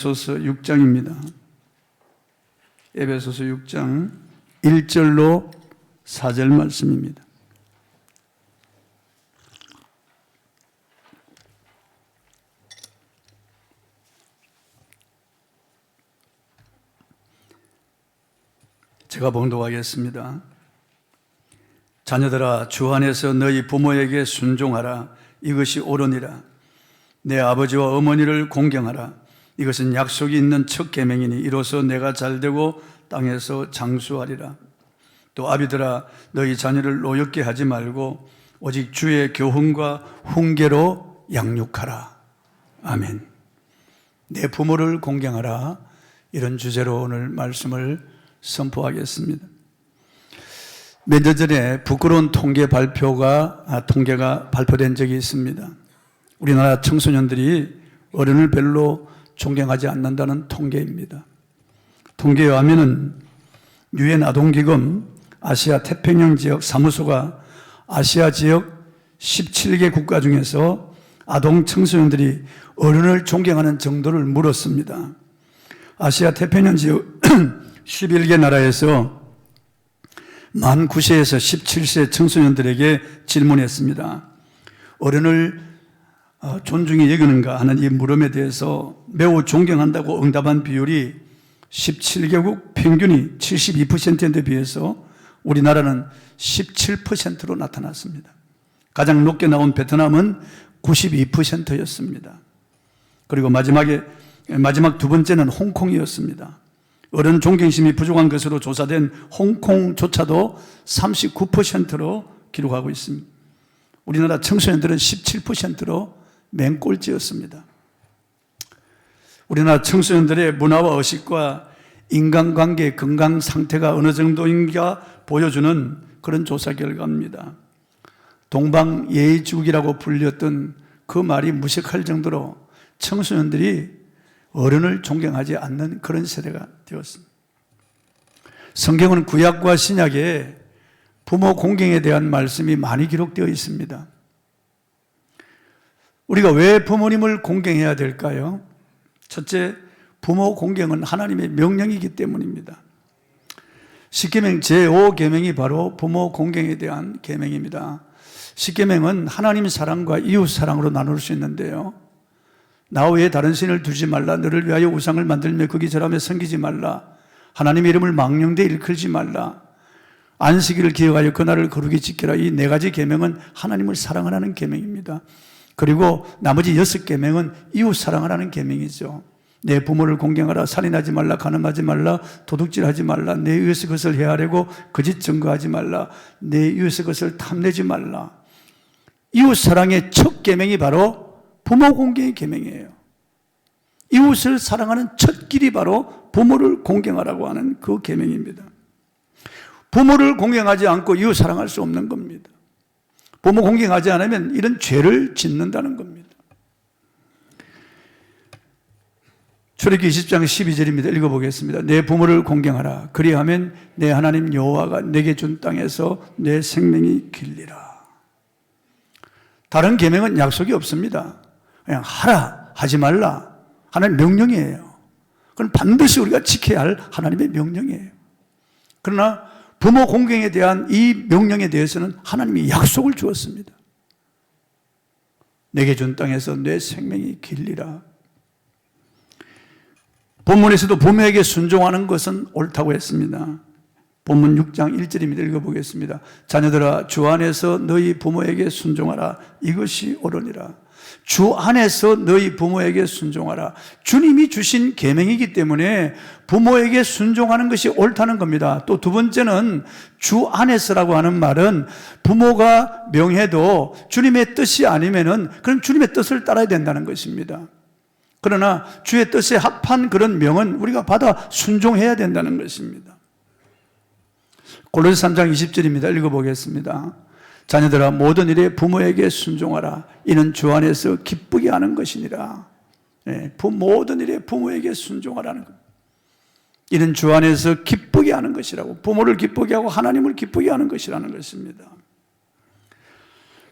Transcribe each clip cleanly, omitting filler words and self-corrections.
에베소서 6장입니다. 에베소서 6장 1절로 4절 말씀입니다. 제가 봉독하겠습니다. 자녀들아, 주 안에서 너희 부모에게 순종하라. 이것이 옳으니라. 내 아버지와 어머니를 공경하라. 이것은 약속이 있는 첫 계명이니 이로써 내가 잘되고 땅에서 장수하리라. 또 아비들아, 너희 자녀를 노엽게 하지 말고 오직 주의 교훈과 훈계로 양육하라. 아멘. 내 부모를 공경하라. 이런 주제로 오늘 말씀을 선포하겠습니다. 몇 년 전에 부끄러운 통계가 발표된 적이 있습니다. 우리나라 청소년들이 어른을 별로 존경하지 않는다는 통계입니다. 통계에 의하면 유엔 아동기금 아시아 태평양 지역 사무소가 아시아 지역 17개 국가 중에서 아동 청소년들이 어른을 존경하는 정도를 물었습니다. 아시아 태평양 지역 11개 나라에서 만 9세에서 17세 청소년들에게 질문했습니다. 어른을 존중히 여기는가 하는 이 물음에 대해서 매우 존경한다고 응답한 비율이 17개국 평균이 72%에 비해서 우리나라는 17%로 나타났습니다. 가장 높게 나온 베트남은 92%였습니다. 그리고 마지막 두 번째는 홍콩이었습니다. 어른 존경심이 부족한 것으로 조사된 홍콩조차도 39%로 기록하고 있습니다. 우리나라 청소년들은 17%로 맹꼴찌였습니다. 우리나라 청소년들의 문화와 의식과 인간관계의 건강 상태가 어느 정도인가 보여주는 그런 조사 결과입니다. 동방예의지국이라고 불렸던 그 말이 무색할 정도로 청소년들이 어른을 존경하지 않는 그런 세대가 되었습니다. 성경은 구약과 신약에 부모 공경에 대한 말씀이 많이 기록되어 있습니다. 우리가 왜 부모님을 공경해야 될까요? 첫째, 부모 공경은 하나님의 명령이기 때문입니다. 십계명 제5계명이 바로 부모 공경에 대한 계명입니다. 십계명은 하나님 사랑과 이웃 사랑으로 나눌 수 있는데요. 나 외에 다른 신을 두지 말라. 너를 위하여 우상을 만들며 거기 절하며 섬기지 말라. 하나님의 이름을 망령되이 일컬지 말라. 안식일을 기억하여 그날을 거룩히 지켜라. 이 네 가지 계명은 하나님을 사랑하라는 계명입니다. 그리고 나머지 6계명은 이웃 사랑하라는 계명이죠. 내 부모를 공경하라. 살인하지 말라. 간음하지 말라. 도둑질하지 말라. 내 이웃의 것을 헤아리고 거짓 증거하지 말라. 내 이웃의 것을 탐내지 말라. 이웃 사랑의 첫 계명이 바로 부모 공경의 계명이에요. 이웃을 사랑하는 첫 길이 바로 부모를 공경하라고 하는 그 계명입니다. 부모를 공경하지 않고 이웃 사랑할 수 없는 겁니다. 부모 공경하지 않으면 이런 죄를 짓는다는 겁니다. 출애굽기 20장 12절입니다. 읽어보겠습니다. 내 부모를 공경하라. 그리하면 내 하나님 여호와가 내게 준 땅에서 내 생명이 길리라. 다른 계명은 약속이 없습니다. 그냥 하라, 하지 말라. 하나님의 명령이에요. 그건 반드시 우리가 지켜야 할 하나님의 명령이에요. 그러나 부모 공경에 대한 이 명령에 대해서는 하나님이 약속을 주었습니다. 내게 준 땅에서 내 생명이 길리라. 본문에서도 부모에게 순종하는 것은 옳다고 했습니다. 본문 6장 1절입니다. 읽어보겠습니다. 자녀들아, 주 안에서 너희 부모에게 순종하라. 이것이 옳으니라. 주 안에서 너희 부모에게 순종하라. 주님이 주신 계명이기 때문에 부모에게 순종하는 것이 옳다는 겁니다. 또 두 번째는 주 안에서라고 하는 말은 부모가 명해도 주님의 뜻이 아니면은 그럼 주님의 뜻을 따라야 된다는 것입니다. 그러나 주의 뜻에 합한 그런 명은 우리가 받아 순종해야 된다는 것입니다. 골로새 3장 20절입니다. 읽어보겠습니다. 자녀들아, 모든 일에 부모에게 순종하라. 이는 주 안에서 기쁘게 하는 것이니라. 모든 일에 부모에게 순종하라는 것. 이는 주 안에서 기쁘게 하는 것이라고. 부모를 기쁘게 하고 하나님을 기쁘게 하는 것이라는 것입니다.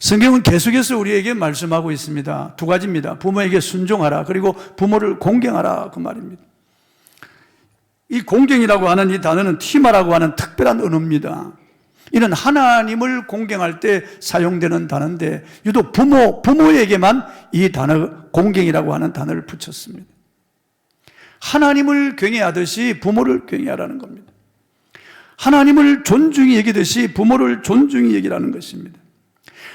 성경은 계속해서 우리에게 말씀하고 있습니다. 두 가지입니다. 부모에게 순종하라, 그리고 부모를 공경하라, 그 말입니다. 이 공경이라고 하는 이 단어는 티마라고 하는 특별한 언어입니다. 이는 하나님을 공경할 때 사용되는 단어인데 유독 부모에게만 이 단어, 공경이라고 하는 단어를 붙였습니다. 하나님을 경외하듯이 부모를 경외하라는 겁니다. 하나님을 존중히 여기듯이 부모를 존중히 여기라는 것입니다.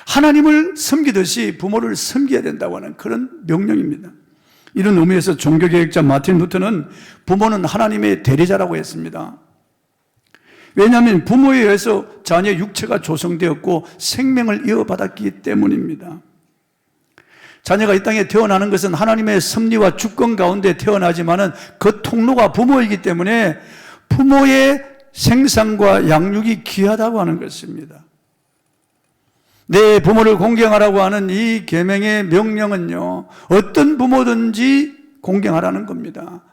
하나님을 섬기듯이 부모를 섬겨야 된다고 하는 그런 명령입니다. 이런 의미에서 종교개혁자 마틴 루터는 부모는 하나님의 대리자라고 했습니다. 왜냐하면 부모에 의해서 자녀의 육체가 조성되었고 생명을 이어받았기 때문입니다. 자녀가 이 땅에 태어나는 것은 하나님의 섭리와 주권 가운데 태어나지만은 그 통로가 부모이기 때문에 부모의 생산과 양육이 귀하다고 하는 것입니다. 내 부모를 공경하라고 하는 이 계명의 명령은요, 어떤 부모든지 공경하라는 겁니다.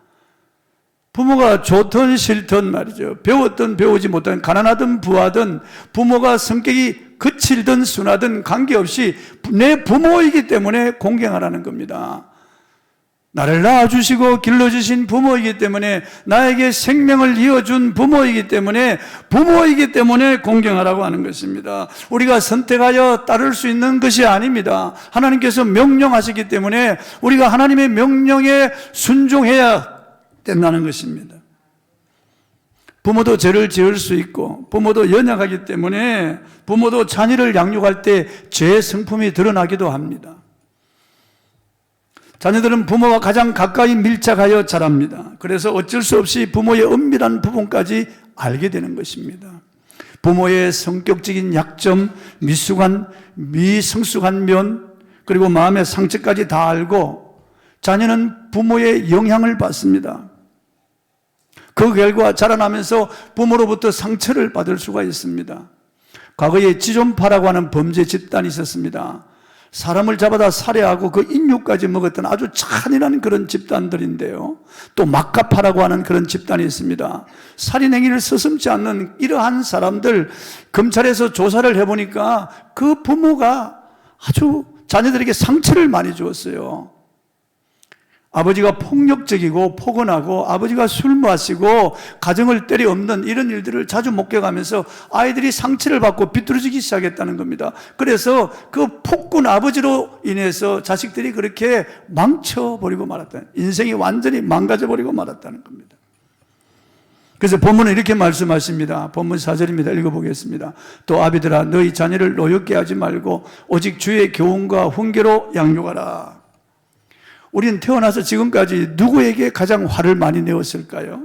부모가 좋든 싫든 말이죠. 배웠든 배우지 못하든 가난하든 부하든 부모가 성격이 거칠든 순하든 관계없이 내 부모이기 때문에 공경하라는 겁니다. 나를 낳아주시고 길러주신 부모이기 때문에, 나에게 생명을 이어준 부모이기 때문에 공경하라고 하는 것입니다. 우리가 선택하여 따를 수 있는 것이 아닙니다. 하나님께서 명령하시기 때문에 우리가 하나님의 명령에 순종해야 된다는 것입니다. 부모도 죄를 지을 수 있고 부모도 연약하기 때문에 부모도 자녀를 양육할 때 죄의 성품이 드러나기도 합니다. 자녀들은 부모와 가장 가까이 밀착하여 자랍니다. 그래서 어쩔 수 없이 부모의 은밀한 부분까지 알게 되는 것입니다. 부모의 성격적인 약점, 미성숙한 면, 그리고 마음의 상처까지 다 알고 자녀는 부모의 영향을 받습니다. 그 결과 자라나면서 부모로부터 상처를 받을 수가 있습니다. 과거에 지존파라고 하는 범죄 집단이 있었습니다. 사람을 잡아다 살해하고 그 인육까지 먹었던 아주 잔인한 그런 집단들인데요. 또 막가파라고 하는 그런 집단이 있습니다. 살인 행위를 서슴지 않는 이러한 사람들, 검찰에서 조사를 해보니까 그 부모가 아주 자녀들에게 상처를 많이 주었어요. 아버지가 폭력적이고 포근하고 아버지가 술 마시고 가정을 때려엎는 이런 일들을 자주 목격하면서 아이들이 상처를 받고 비뚤어지기 시작했다는 겁니다. 그래서 그 폭군 아버지로 인해서 자식들이 그렇게 망쳐버리고 말았다는, 인생이 완전히 망가져버리고 말았다는 겁니다. 그래서 본문은 이렇게 말씀하십니다. 본문 4절입니다. 읽어보겠습니다. 또 아비들아, 너희 자녀를 노엽게 하지 말고 오직 주의 교훈과 훈계로 양육하라. 우리는 태어나서 지금까지 누구에게 가장 화를 많이 내었을까요?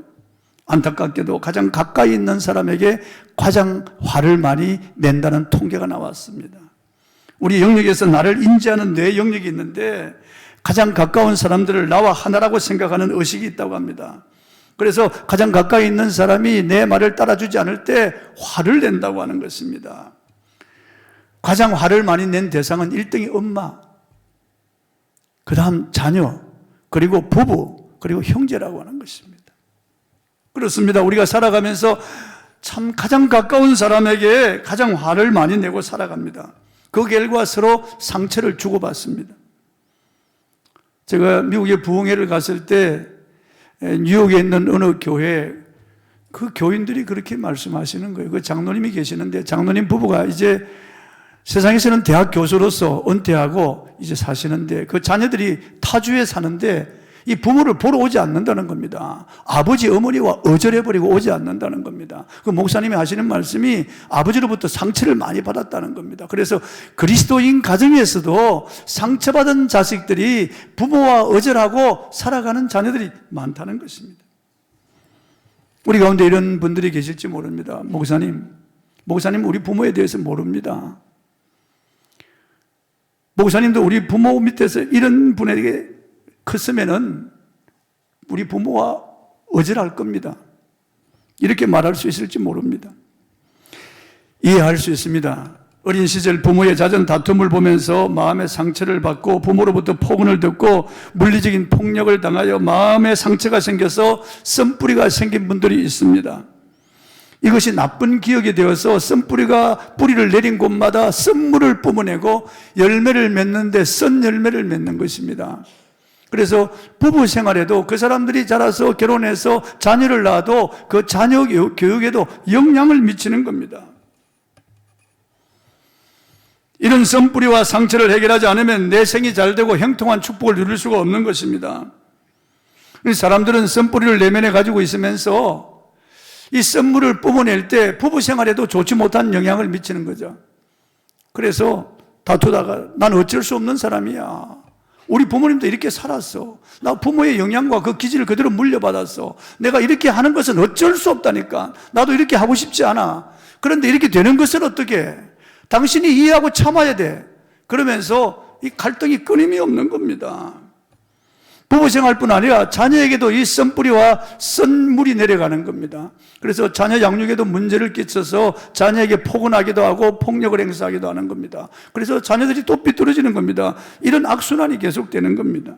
안타깝게도 가장 가까이 있는 사람에게 가장 화를 많이 낸다는 통계가 나왔습니다. 우리 영역에서 나를 인지하는 뇌 영역이 있는데 가장 가까운 사람들을 나와 하나라고 생각하는 의식이 있다고 합니다. 그래서 가장 가까이 있는 사람이 내 말을 따라주지 않을 때 화를 낸다고 하는 것입니다. 가장 화를 많이 낸 대상은 1등이 엄마, 그 다음 자녀, 그리고 부부, 그리고 형제라고 하는 것입니다. 그렇습니다. 우리가 살아가면서 참 가장 가까운 사람에게 가장 화를 많이 내고 살아갑니다. 그 결과 서로 상처를 주고받습니다. 제가 미국에 부흥회를 갔을 때 뉴욕에 있는 어느 교회, 그 교인들이 그렇게 말씀하시는 거예요. 그 장로님이 계시는데 장로님 부부가 이제 세상에서는 대학 교수로서 은퇴하고 이제 사시는데 그 자녀들이 타주에 사는데 이 부모를 보러 오지 않는다는 겁니다. 아버지, 어머니와 어절해버리고 오지 않는다는 겁니다. 그 목사님이 하시는 말씀이 아버지로부터 상처를 많이 받았다는 겁니다. 그래서 그리스도인 가정에서도 상처받은 자식들이 부모와 어절하고 살아가는 자녀들이 많다는 것입니다. 우리 가운데 이런 분들이 계실지 모릅니다. 목사님 우리 부모에 대해서 모릅니다. 목사님도 우리 부모 밑에서 이런 분에게 컸으면은 우리 부모와 어절할 겁니다. 이렇게 말할 수 있을지 모릅니다. 이해할 수 있습니다. 어린 시절 부모의 잦은 다툼을 보면서 마음의 상처를 받고 부모로부터 폭언을 듣고 물리적인 폭력을 당하여 마음의 상처가 생겨서 썸뿌리가 생긴 분들이 있습니다. 이것이 나쁜 기억이 되어서 쓴뿌리가 뿌리를 내린 곳마다 쓴물을 뿜어내고 열매를 맺는데 쓴 열매를 맺는 것입니다. 그래서 부부 생활에도 그 사람들이 자라서 결혼해서 자녀를 낳아도 그 자녀 교육에도 영향을 미치는 겁니다. 이런 쓴뿌리와 상처를 해결하지 않으면 내 생이 잘 되고 형통한 축복을 누릴 수가 없는 것입니다. 사람들은 쓴뿌리를 내면에 가지고 있으면서 이 쓴물을 뿜어낼 때 부부 생활에도 좋지 못한 영향을 미치는 거죠. 그래서 다투다가 난 어쩔 수 없는 사람이야. 우리 부모님도 이렇게 살았어. 나 부모의 영향과 그 기질을 그대로 물려받았어. 내가 이렇게 하는 것은 어쩔 수 없다니까. 나도 이렇게 하고 싶지 않아. 그런데 이렇게 되는 것은 어떻게 해? 당신이 이해하고 참아야 돼. 그러면서 이 갈등이 끊임이 없는 겁니다. 부부 생활뿐 아니라 자녀에게도 이 쓴뿌리와 쓴물이 내려가는 겁니다. 그래서 자녀 양육에도 문제를 끼쳐서 자녀에게 포근하기도 하고 폭력을 행사하기도 하는 겁니다. 그래서 자녀들이 또 삐뚤어지는 겁니다. 이런 악순환이 계속되는 겁니다.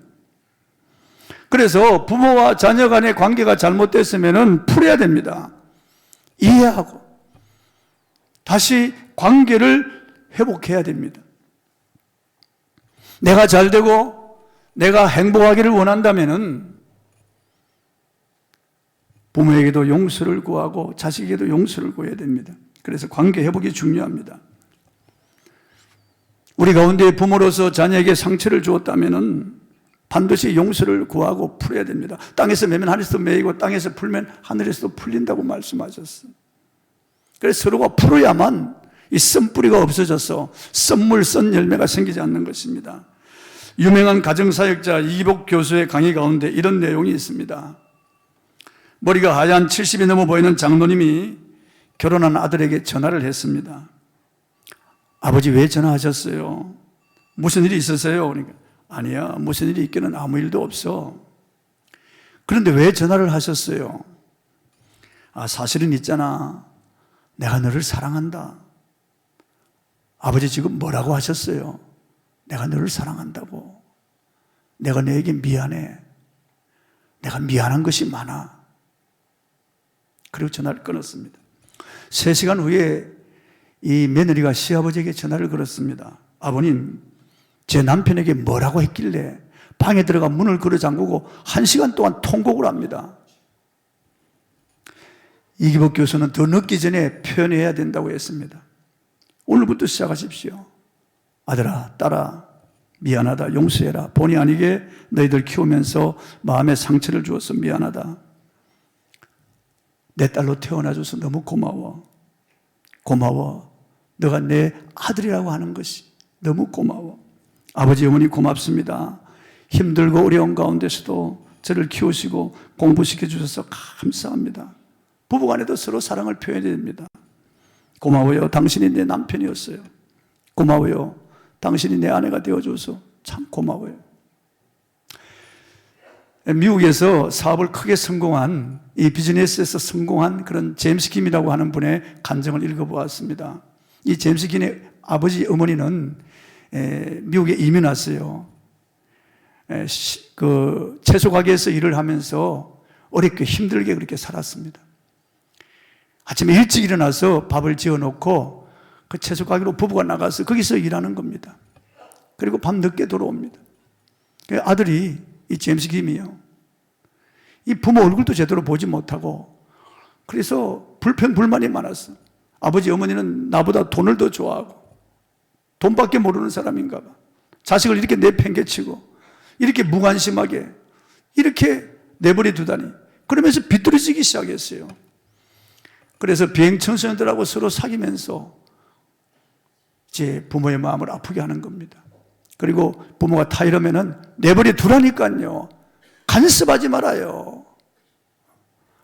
그래서 부모와 자녀 간의 관계가 잘못됐으면 풀어야 됩니다. 이해하고 다시 관계를 회복해야 됩니다. 내가 잘 되고 내가 행복하기를 원한다면은 부모에게도 용서를 구하고 자식에게도 용서를 구해야 됩니다. 그래서 관계 회복이 중요합니다. 우리 가운데 부모로서 자녀에게 상처를 주었다면은 반드시 용서를 구하고 풀어야 됩니다. 땅에서 매면 하늘에서 매이고 땅에서 풀면 하늘에서도 풀린다고 말씀하셨어요. 그래서 서로가 풀어야만 이 쓴뿌리가 없어져서 쓴물, 쓴 열매가 생기지 않는 것입니다. 유명한 가정사역자 이기복 교수의 강의 가운데 이런 내용이 있습니다. 머리가 하얀 70이 넘어 보이는 장로님이 결혼한 아들에게 전화를 했습니다. 아버지 왜 전화하셨어요? 무슨 일이 있었어요? 그러니까 아니야, 무슨 일이 있기는 아무 일도 없어. 그런데 왜 전화를 하셨어요? 사실은 있잖아. 내가 너를 사랑한다. 아버지 지금 뭐라고 하셨어요? 내가 너를 사랑한다고. 내가 너에게 미안해. 내가 미안한 것이 많아. 그리고 전화를 끊었습니다. 3시간 후에 이 며느리가 시아버지에게 전화를 걸었습니다. 아버님, 제 남편에게 뭐라고 했길래 방에 들어가 문을 걸어 잠그고 1시간 동안 통곡을 합니다. 이기복 교수는 더 늦기 전에 표현해야 된다고 했습니다. 오늘부터 시작하십시오. 아들아, 딸아, 미안하다, 용서해라. 본의 아니게 너희들 키우면서 마음에 상처를 주어서 미안하다. 내 딸로 태어나줘서 너무 고마워. 고마워. 너가 내 아들이라고 하는 것이 너무 고마워. 아버지, 어머니 고맙습니다. 힘들고 어려운 가운데서도 저를 키우시고 공부시켜 주셔서 감사합니다. 부부간에도 서로 사랑을 표현해야 됩니다. 고마워요. 당신이 내 남편이었어요. 고마워요. 당신이 내 아내가 되어줘서 참 고마워요. 미국에서 사업을 크게 성공한, 이 비즈니스에서 성공한 그런 제임스 김이라고 하는 분의 간증을 읽어보았습니다. 이 제임스 김의 아버지, 어머니는 미국에 이민 왔어요. 그 채소 가게에서 일을 하면서 어렵게 힘들게 그렇게 살았습니다. 아침에 일찍 일어나서 밥을 지어놓고 그 채소 가게로 부부가 나가서 거기서 일하는 겁니다. 그리고 밤 늦게 돌아옵니다. 그 아들이 이 제임스 김이요. 이 부모 얼굴도 제대로 보지 못하고 그래서 불평불만이 많았어. 아버지, 어머니는 나보다 돈을 더 좋아하고 돈밖에 모르는 사람인가 봐. 자식을 이렇게 내팽개치고 이렇게 무관심하게 이렇게 내버려 두다니. 그러면서 비뚤어지기 시작했어요. 그래서 비행 청소년들하고 서로 사귀면서 제 부모의 마음을 아프게 하는 겁니다. 그리고 부모가 타 이러면은 내버려 두라니까요. 간섭하지 말아요.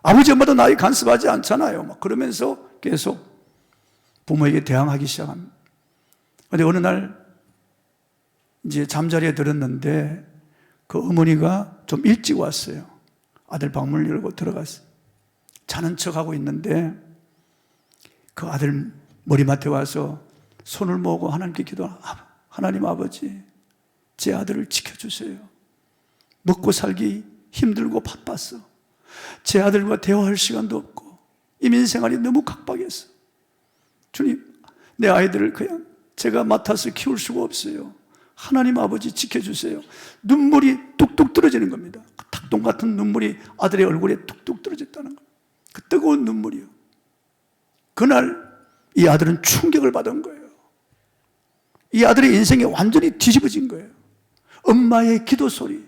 아버지 엄마도 나이 간섭하지 않잖아요. 막 그러면서 계속 부모에게 대항하기 시작합니다. 그런데 어느 날 이제 잠자리에 들었는데 그 어머니가 좀 일찍 왔어요. 아들 방문을 열고 들어갔어요. 자는 척하고 있는데 그 아들 머리맡에 와서 손을 모으고 하나님께 기도하고, 하나님 아버지, 제 아들을 지켜주세요. 먹고 살기 힘들고 바빴어. 제 아들과 대화할 시간도 없고 이민 생활이 너무 각박해서 주님, 내 아이들을 그냥 제가 맡아서 키울 수가 없어요. 하나님 아버지 지켜주세요. 눈물이 뚝뚝 떨어지는 겁니다. 그 닭똥 같은 눈물이 아들의 얼굴에 뚝뚝 떨어졌다는 거예요. 그 뜨거운 눈물이요. 그날 이 아들은 충격을 받은 거예요. 이 아들의 인생이 완전히 뒤집어진 거예요. 엄마의 기도 소리,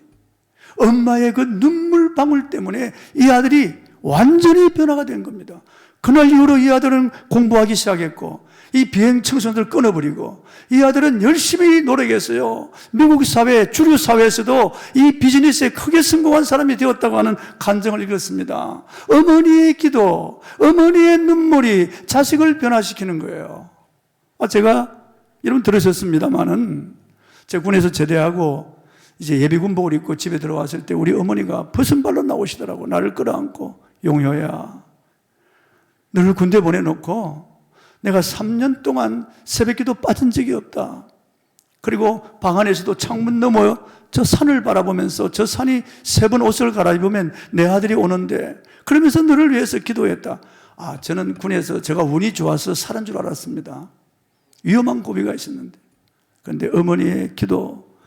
엄마의 그 눈물 방울 때문에 이 아들이 완전히 변화가 된 겁니다. 그날 이후로 이 아들은 공부하기 시작했고, 이 비행 청소년들 끊어버리고, 이 아들은 열심히 노력했어요. 미국 사회, 주류 사회에서도 이 비즈니스에 크게 성공한 사람이 되었다고 하는 간증을 읽었습니다. 어머니의 기도, 어머니의 눈물이 자식을 변화시키는 거예요. 제가 여러분 들으셨습니다마는, 제가 군에서 제대하고 이제 예비군복을 입고 집에 들어왔을 때 우리 어머니가 벗은발로 나오시더라고. 나를 끌어안고, 용효야, 너를 군대 보내놓고 내가 3년 동안 새벽기도 빠진 적이 없다. 그리고 방 안에서도 창문 너머 저 산을 바라보면서 저 산이 3번 옷을 갈아입으면 내 아들이 오는데, 그러면서 너를 위해서 기도했다. 저는 군에서 제가 운이 좋아서 살은 줄 알았습니다. 위험한 고비가 있었는데, 그런데 어머니의 기도,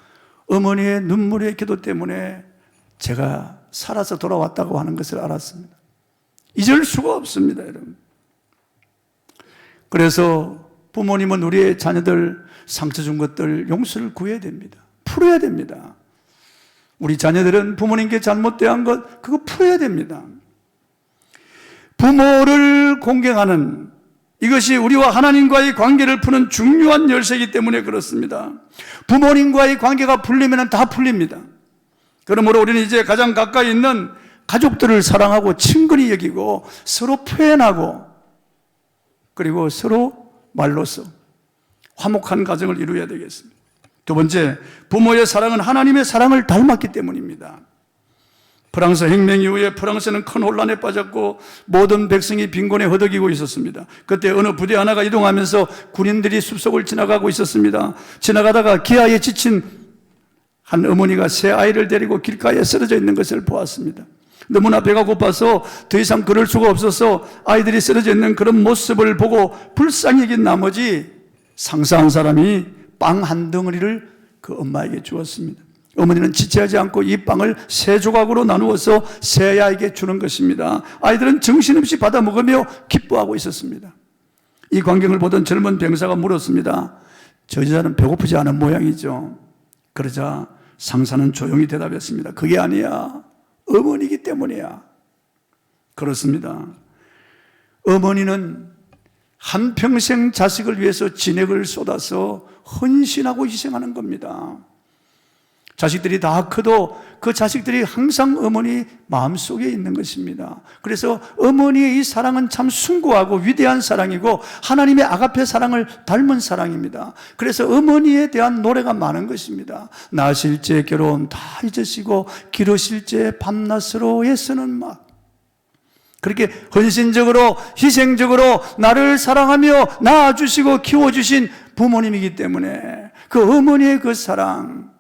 어머니의 눈물의 기도 때문에 제가 살아서 돌아왔다고 하는 것을 알았습니다. 잊을 수가 없습니다, 여러분. 그래서 부모님은 우리의 자녀들 상처 준 것들 용서를 구해야 됩니다. 풀어야 됩니다. 우리 자녀들은 부모님께 잘못된 것, 그거 풀어야 됩니다. 부모를 공경하는, 이것이 우리와 하나님과의 관계를 푸는 중요한 열쇠이기 때문에 그렇습니다. 부모님과의 관계가 풀리면 다 풀립니다. 그러므로 우리는 이제 가장 가까이 있는 가족들을 사랑하고 친근히 여기고 서로 표현하고, 그리고 서로 말로써 화목한 가정을 이루어야 되겠습니다. 두 번째, 부모의 사랑은 하나님의 사랑을 닮았기 때문입니다. 프랑스 혁명 이후에 프랑스는 큰 혼란에 빠졌고 모든 백성이 빈곤에 허덕이고 있었습니다. 그때 어느 부대 하나가 이동하면서 군인들이 숲속을 지나가고 있었습니다. 지나가다가 기아에 지친 한 어머니가 새 아이를 데리고 길가에 쓰러져 있는 것을 보았습니다. 너무나 배가 고파서 더 이상 걸을 수가 없어서 아이들이 쓰러져 있는 그런 모습을 보고 불쌍히 여긴 나머지 상사한 사람이 빵 한 덩어리를 그 엄마에게 주었습니다. 어머니는 지체하지 않고 이 빵을 3조각으로 나누어서 새 아이에게 주는 것입니다. 아이들은 정신없이 받아 먹으며 기뻐하고 있었습니다. 이 광경을 보던 젊은 병사가 물었습니다. 저 여자는 배고프지 않은 모양이죠. 그러자 상사는 조용히 대답했습니다. 그게 아니야. 어머니이기 때문이야. 그렇습니다. 어머니는 한평생 자식을 위해서 진액을 쏟아서 헌신하고 희생하는 겁니다. 자식들이 다 커도 그 자식들이 항상 어머니 마음속에 있는 것입니다. 그래서 어머니의 이 사랑은 참 숭고하고 위대한 사랑이고 하나님의 아가페 사랑을 닮은 사랑입니다. 그래서 어머니에 대한 노래가 많은 것입니다. 나실 제 괴로움 다 잊으시고 기르실 제 밤낮으로 애쓰는 막, 그렇게 헌신적으로 희생적으로 나를 사랑하며 낳아주시고 키워주신 부모님이기 때문에 그 어머니의 그 사랑,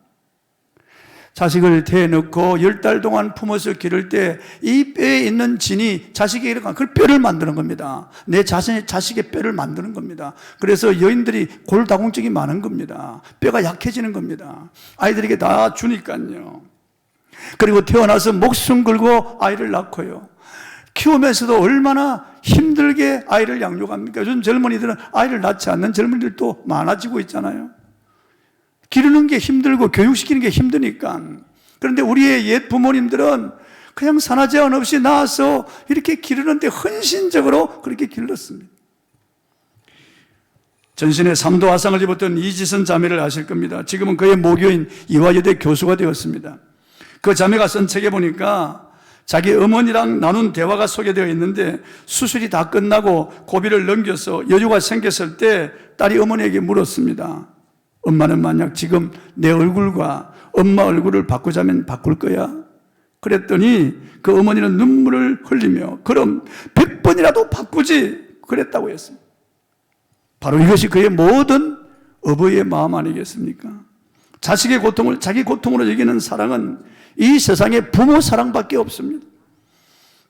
자식을 태워놓고 10달 동안 품어서 기를 때 이 뼈에 있는 진이 자식에게 그 뼈를 만드는 겁니다. 내 자식의 뼈를 만드는 겁니다. 그래서 여인들이 골다공증이 많은 겁니다. 뼈가 약해지는 겁니다. 아이들에게 다 주니까요. 그리고 태어나서 목숨 걸고 아이를 낳고요. 키우면서도 얼마나 힘들게 아이를 양육합니까? 요즘 젊은이들은 아이를 낳지 않는 젊은이들도 많아지고 있잖아요. 기르는 게 힘들고 교육시키는 게 힘드니까. 그런데 우리의 옛 부모님들은 그냥 산하 제한 없이 낳아서 이렇게 기르는데 헌신적으로 그렇게 길렀습니다. 전신에 3도 화상을 입었던 이지선 자매를 아실 겁니다. 지금은 그의 모교인 이화여대 교수가 되었습니다. 그 자매가 쓴 책에 보니까 자기 어머니랑 나눈 대화가 소개되어 있는데, 수술이 다 끝나고 고비를 넘겨서 여유가 생겼을 때 딸이 어머니에게 물었습니다. 엄마는 만약 지금 내 얼굴과 엄마 얼굴을 바꾸자면 바꿀 거야? 그랬더니 그 어머니는 눈물을 흘리며 그럼 100번이라도 바꾸지, 그랬다고 했습니다. 바로 이것이 그의 모든 어버이의 마음 아니겠습니까? 자식의 고통을 자기 고통으로 여기는 사랑은 이 세상에 부모 사랑밖에 없습니다.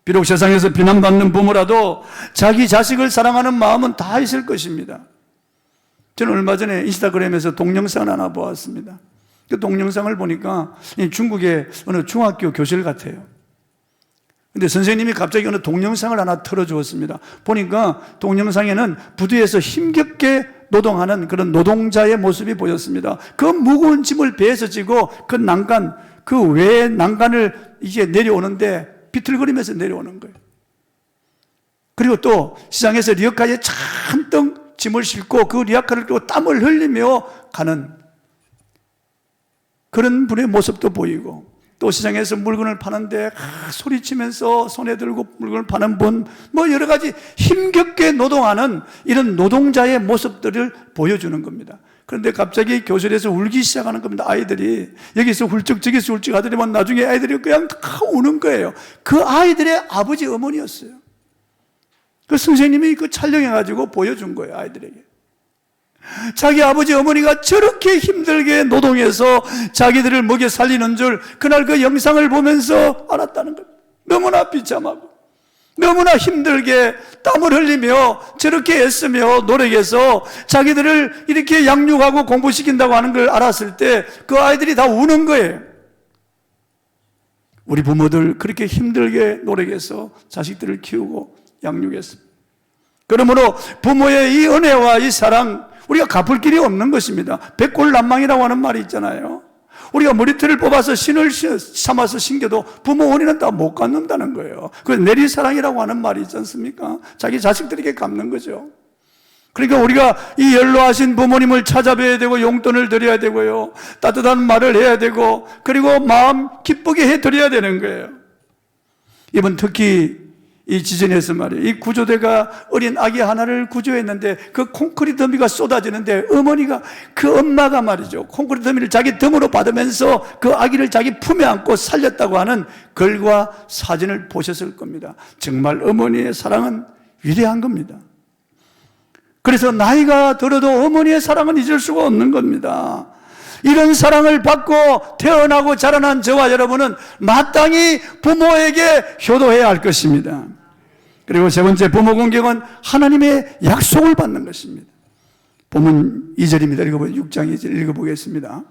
비록 세상에서 비난받는 부모라도 자기 자식을 사랑하는 마음은 다 있을 것입니다. 저는 얼마 전에 인스타그램에서 동영상을 하나 보았습니다. 그 동영상을 보니까 중국의 어느 중학교 교실 같아요. 근데 선생님이 갑자기 어느 동영상을 하나 틀어주었습니다. 보니까 동영상에는 부두에서 힘겹게 노동하는 그런 노동자의 모습이 보였습니다. 그 무거운 짐을 배에서 지고 그 난간, 그 외의 난간을 이제 내려오는데 비틀거리면서 내려오는 거예요. 그리고 또 시장에서 리어카에 잔뜩 짐을 싣고 그 리어카를 끌고 땀을 흘리며 가는 그런 분의 모습도 보이고, 또 시장에서 물건을 파는데 소리치면서 손에 들고 물건을 파는 분, 뭐 여러 가지 힘겹게 노동하는 이런 노동자의 모습들을 보여주는 겁니다. 그런데 갑자기 교실에서 울기 시작하는 겁니다. 아이들이 여기서 훌쩍 저기서 훌쩍 하더니만 나중에 아이들이 그냥 다 우는 거예요. 그 아이들의 아버지 어머니였어요. 그 선생님이 그 촬영해가지고 보여준 거예요, 아이들에게. 자기 아버지 어머니가 저렇게 힘들게 노동해서 자기들을 먹여 살리는 줄 그날 그 영상을 보면서 알았다는 겁니다. 너무나 비참하고 너무나 힘들게 땀을 흘리며 저렇게 애쓰며 노력해서 자기들을 이렇게 양육하고 공부시킨다고 하는 걸 알았을 때 그 아이들이 다 우는 거예요. 우리 부모들 그렇게 힘들게 노력해서 자식들을 키우고 양육했습니다. 그러므로 부모의 이 은혜와 이 사랑, 우리가 갚을 길이 없는 것입니다. 백골난망이라고 하는 말이 있잖아요. 우리가 머리털을 뽑아서 신을 삼아서 신겨도 부모 은혜는 다 못 갚는다는 거예요. 그 내리사랑이라고 하는 말이 있지 않습니까? 자기 자식들에게 갚는 거죠. 그러니까 우리가 이 연로하신 부모님을 찾아뵈야 되고 용돈을 드려야 되고요, 따뜻한 말을 해야 되고, 그리고 마음 기쁘게 해드려야 되는 거예요. 이번 특히 이 지진에서 말이에요, 이 구조대가 어린 아기 하나를 구조했는데 그 콘크리트 더미가 쏟아지는데 어머니가, 그 엄마가 말이죠, 콘크리트 더미를 자기 등으로 받으면서 그 아기를 자기 품에 안고 살렸다고 하는 글과 사진을 보셨을 겁니다. 정말 어머니의 사랑은 위대한 겁니다. 그래서 나이가 들어도 어머니의 사랑은 잊을 수가 없는 겁니다. 이런 사랑을 받고 태어나고 자라난 저와 여러분은 마땅히 부모에게 효도해야 할 것입니다. 그리고 세 번째, 부모 공경은 하나님의 약속을 받는 것입니다. 본문 2절입니다. 6장 2절 읽어보겠습니다.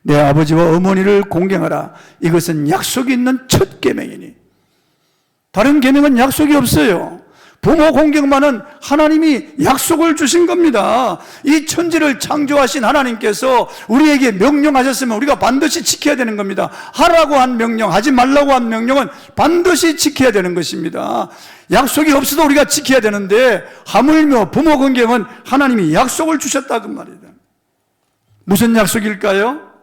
내 아버지와 어머니를 공경하라. 이것은 약속이 있는 첫 계명이니. 다른 계명은 약속이 없어요. 부모 공경만은 하나님이 약속을 주신 겁니다. 이 천지를 창조하신 하나님께서 우리에게 명령하셨으면 우리가 반드시 지켜야 되는 겁니다. 하라고 한 명령, 하지 말라고 한 명령은 반드시 지켜야 되는 것입니다. 약속이 없어도 우리가 지켜야 되는데 하물며 부모 공경은 하나님이 약속을 주셨다 그 말이다. 무슨 약속일까요?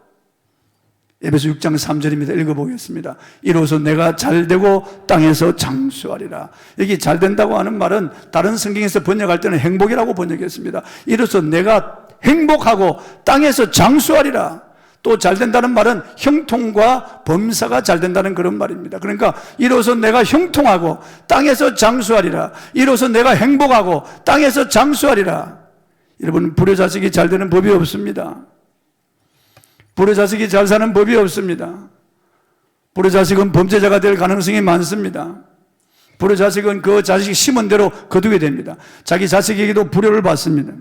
에베소 6장 3절입니다. 읽어보겠습니다. 이로써 내가 잘되고 땅에서 장수하리라. 여기 잘된다고 하는 말은 다른 성경에서 번역할 때는 행복이라고 번역했습니다. 이로써 내가 행복하고 땅에서 장수하리라. 또 잘된다는 말은 형통과 범사가 잘된다는 그런 말입니다. 그러니까 이로써 내가 형통하고 땅에서 장수하리라. 이로써 내가 행복하고 땅에서 장수하리라. 여러분, 불효자식이 잘되는 법이 없습니다. 불효자식이 잘 사는 법이 없습니다. 불효자식은 범죄자가 될 가능성이 많습니다. 불효자식은 그 자식이 심은 대로 거두게 됩니다. 자기 자식에게도 불효를 받습니다.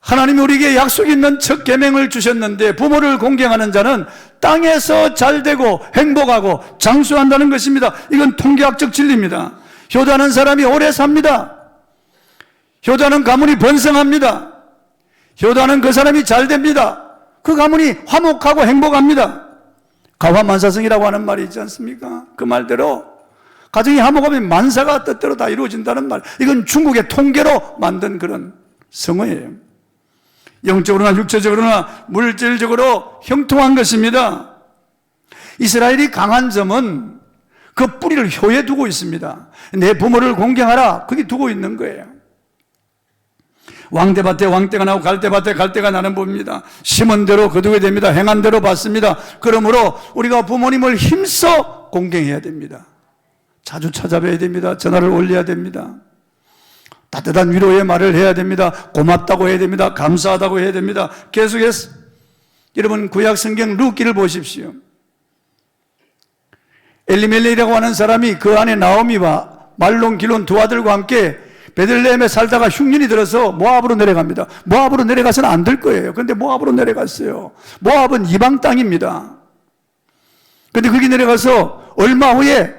하나님이 우리에게 약속 있는 첫 계명을 주셨는데 부모를 공경하는 자는 땅에서 잘되고 행복하고 장수한다는 것입니다. 이건 통계학적 진리입니다. 효도하는 사람이 오래 삽니다. 효도하는 가문이 번성합니다. 효도하는 그 사람이 잘 됩니다. 그 가문이 화목하고 행복합니다. 가화만사성이라고 하는 말이 있지 않습니까? 그 말대로 가정이 화목하면 만사가 뜻대로 다 이루어진다는 말. 이건 중국의 통계로 만든 그런 성어예요. 영적으로나 육체적으로나 물질적으로 형통한 것입니다. 이스라엘이 강한 점은 그 뿌리를 효에 두고 있습니다. 내 부모를 공경하라, 거기 두고 있는 거예요. 왕대밭에 왕대가 나고 갈대밭에 갈대가 나는 법입니다. 심은 대로 거두게 됩니다. 행한 대로 받습니다. 그러므로 우리가 부모님을 힘써 공경해야 됩니다. 자주 찾아뵈야 됩니다. 전화를 올려야 됩니다. 따뜻한 위로의 말을 해야 됩니다. 고맙다고 해야 됩니다. 감사하다고 해야 됩니다. 계속해서 여러분 구약 성경 룻기를 보십시오. 엘리멜렉이라고 하는 사람이 그 안에 나오미와 말론, 길론 두 아들과 함께 베들레헴에 살다가 흉년이 들어서 모압으로 내려갑니다. 모압으로 내려가서는 안 될 거예요. 그런데 모압으로 내려갔어요. 모압은 이방 땅입니다. 그런데 거기 내려가서 얼마 후에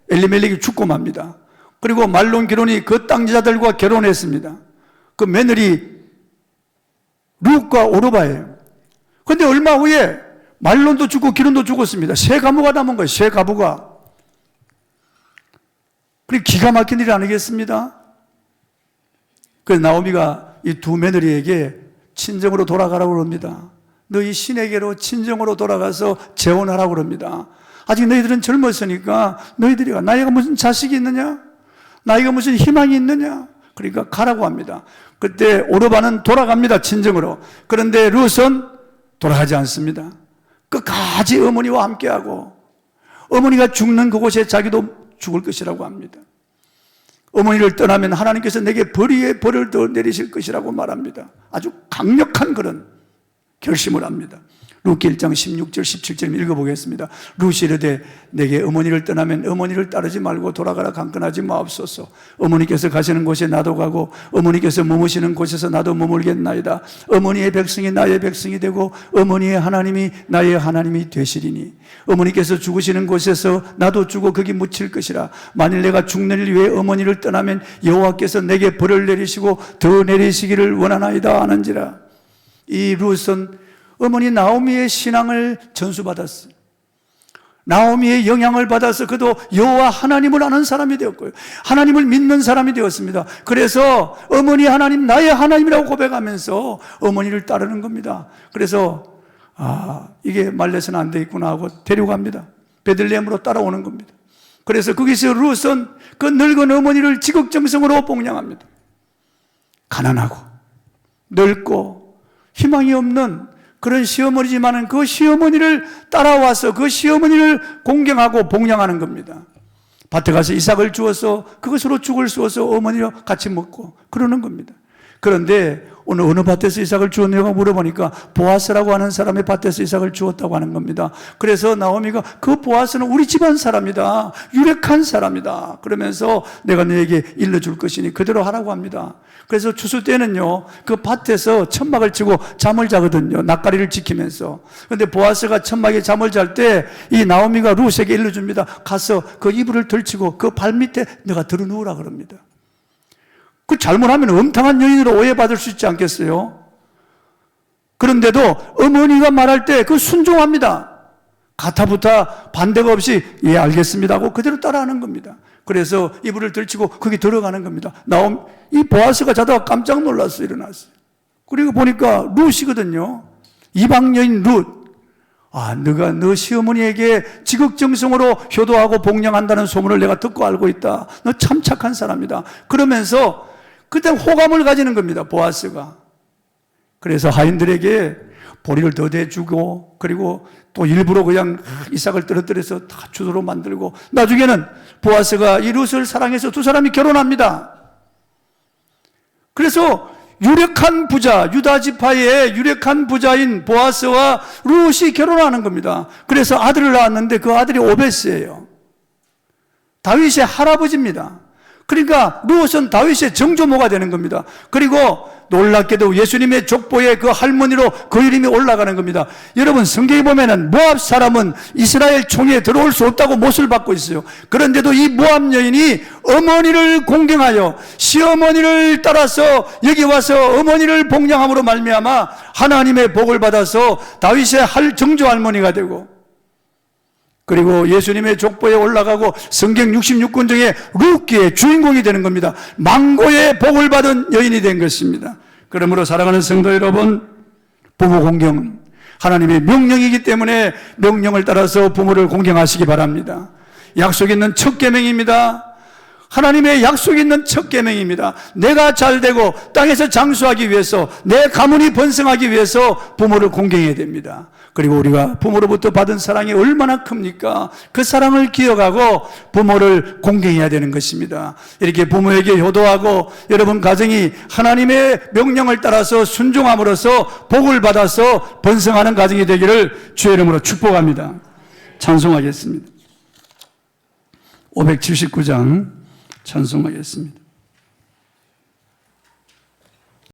엘리멜렉이 죽고 맙니다. 그리고 말론, 길론이 그 땅 여자들과 결혼했습니다. 그 며느리 룻과 오르바예요. 그런데 얼마 후에 말론도 죽고 길론도 죽었습니다. 세 가부가 남은 거예요. 세 가부가. 그리고 기가 막힌 일이 아니겠습니다? 그래서 나오미가 이 두 며느리에게 친정으로 돌아가라고 그럽니다. 너희 신에게로 친정으로 돌아가서 재혼하라고 그럽니다. 아직 너희들은 젊었으니까 너희들이 나이가 무슨 자식이 있느냐? 나이가 무슨 희망이 있느냐? 그러니까 가라고 합니다. 그때 오르바는 돌아갑니다. 친정으로. 그런데 룻은 돌아가지 않습니다. 끝까지 어머니와 함께하고 어머니가 죽는 그곳에 자기도 죽을 것이라고 합니다. 어머니를 떠나면 하나님께서 내게 벌의 벌을 더 내리실 것이라고 말합니다. 아주 강력한 그런 결심을 합니다. 룻기 1장 16절 17절 읽어보겠습니다. 룻이 이르되 내게 어머니를 떠나면 어머니를 따르지 말고 돌아가라 강건하지 마옵소서. 어머니께서 가시는 곳에 나도 가고 어머니께서 머무시는 곳에서 나도 머물겠나이다. 어머니의 백성이 나의 백성이 되고 어머니의 하나님이 나의 하나님이 되시리니 어머니께서 죽으시는 곳에서 나도 죽어 거기 묻힐 것이라. 만일 내가 죽는 일 위해 어머니를 떠나면 여호와께서 내게 벌을 내리시고 더 내리시기를 원하나이다 하는지라. 이 룻은 어머니 나오미의 신앙을 전수받았어요. 나오미의 영향을 받아서 그도 여호와 하나님을 아는 사람이 되었고요. 하나님을 믿는 사람이 되었습니다. 그래서 어머니 하나님 나의 하나님이라고 고백하면서 어머니를 따르는 겁니다. 그래서 이게 말려서는 안 되겠구나 하고 데려갑니다. 베들레헴으로 따라오는 겁니다. 그래서 거기서 룻은 그 늙은 어머니를 지극정성으로 봉양합니다. 가난하고 늙고 희망이 없는 그런 시어머니지만은 그 시어머니를 따라와서 그 시어머니를 공경하고 봉양하는 겁니다. 밭에 가서 이삭을 주어서 그것으로 죽을 쏘서 어머니와 같이 먹고 그러는 겁니다. 그런데 오늘 어느 밭에서 이삭을 주었냐고 물어보니까 보아스라고 하는 사람의 밭에서 이삭을 주었다고 하는 겁니다. 그래서 나오미가 그 보아스는 우리 집안 사람이다. 유력한 사람이다. 그러면서 내가 너에게 일러줄 것이니 그대로 하라고 합니다. 그래서 추수 때는요, 그 밭에서 천막을 치고 잠을 자거든요. 낯가리를 지키면서. 그런데 보아스가 천막에 잠을 잘 때 이 나오미가 룻에게 일러줍니다. 가서 그 이불을 덜치고 그 발 밑에 내가 들어 누우라 그럽니다. 그 잘못하면 엄탕한 여인으로 오해받을 수 있지 않겠어요? 그런데도 어머니가 말할 때 그 순종합니다. 가타부타 반대가 없이 예 알겠습니다 하고 그대로 따라하는 겁니다. 그래서 이불을 들치고 거기 들어가는 겁니다. 이 보아스가 자다가 깜짝 놀랐어요. 일어났어요. 그리고 보니까 룻이거든요. 이방 여인 룻. 너가 너 시어머니에게 지극정성으로 효도하고 봉양한다는 소문을 내가 듣고 알고 있다. 너 참 착한 사람이다. 그러면서 그때 호감을 가지는 겁니다. 보아스가. 그래서 하인들에게 보리를 더 대주고 그리고 또 일부러 그냥 이삭을 떨어뜨려서 다 주도로 만들고 나중에는 보아스가 이 룻을 사랑해서 두 사람이 결혼합니다. 그래서 유력한 부자, 유다 지파의 유력한 부자인 보아스와 룻이 결혼하는 겁니다. 그래서 아들을 낳았는데 그 아들이 오베스예요. 다윗의 할아버지입니다. 그러니까 룻은 다윗의 정조모가 되는 겁니다. 그리고 놀랍게도 예수님의 족보에 그 할머니로 그 이름이 올라가는 겁니다. 여러분 성경에 보면은 모압 사람은 이스라엘 총회에 들어올 수 없다고 못을 받고 있어요. 그런데도 이 모압 여인이 어머니를 공경하여 시어머니를 따라서 여기 와서 어머니를 봉양함으로 말미암아 하나님의 복을 받아서 다윗의 정조 할머니가 되고 그리고 예수님의 족보에 올라가고 성경 66권 중에 룻기의 주인공이 되는 겁니다. 망고의 복을 받은 여인이 된 것입니다. 그러므로 사랑하는 성도 여러분, 부모 공경은 하나님의 명령이기 때문에 명령을 따라서 부모를 공경하시기 바랍니다. 약속 있는 첫 계명입니다. 하나님의 약속 있는 첫 계명입니다. 내가 잘되고 땅에서 장수하기 위해서 내 가문이 번성하기 위해서 부모를 공경해야 됩니다. 그리고 우리가 부모로부터 받은 사랑이 얼마나 큽니까? 그 사랑을 기억하고 부모를 공경해야 되는 것입니다. 이렇게 부모에게 효도하고 여러분 가정이 하나님의 명령을 따라서 순종함으로써 복을 받아서 번성하는 가정이 되기를 주의 이름으로 축복합니다. 찬송하겠습니다. 579장 찬송하겠습니다.